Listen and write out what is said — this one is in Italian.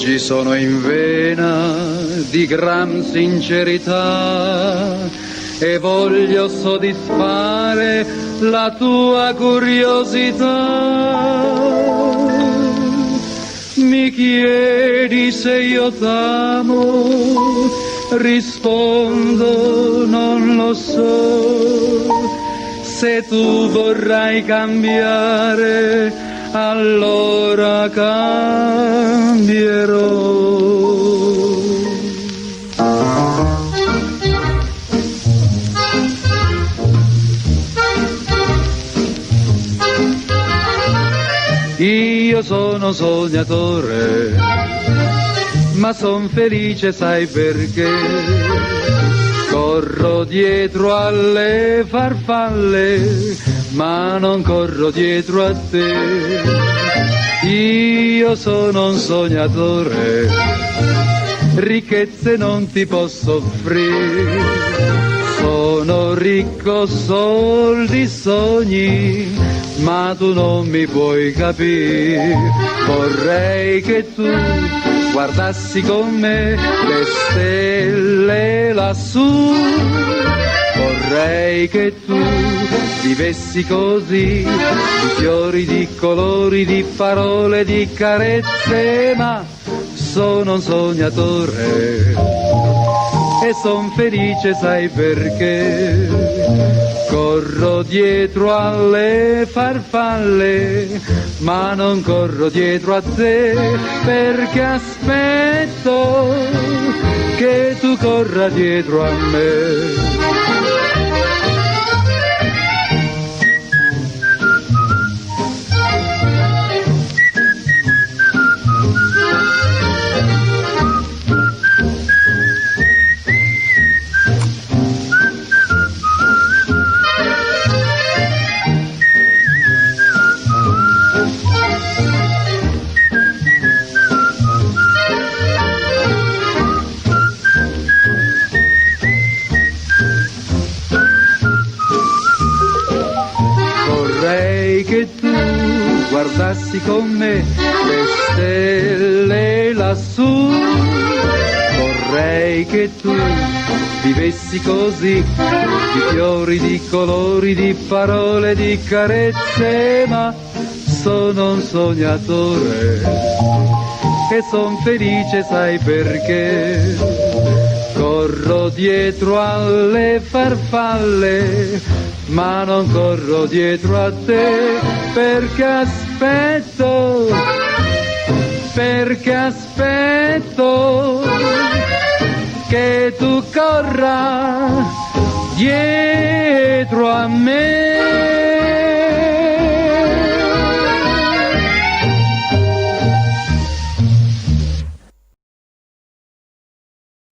Ci sono in vena di gran sincerità e voglio soddisfare la tua curiosità. Mi chiedi se io t'amo, rispondo non lo so. Se tu vorrai cambiare, allora cambierò. Io sono sognatore, ma son felice sai perché? Corro dietro alle farfalle, ma non corro dietro a te. Io sono un sognatore, ricchezze non ti posso offrire. Sono ricco, soldi, sogni, ma tu non mi puoi capire. Vorrei che tu guardassi con me le stelle lassù. Vorrei che tu vivessi così, di fiori, di colori, di parole, di carezze, ma sono un sognatore e son felice sai perché? Corro dietro alle farfalle, ma non corro dietro a te, perché aspetto che tu corra dietro a me. Guardassi con me le stelle lassù. Vorrei che tu vivessi così, di fiori, di colori, di parole, di carezze, ma sono un sognatore e son felice sai perché? Corro dietro alle farfalle, ma non corro dietro a te, perché aspetto che tu corra dietro a me.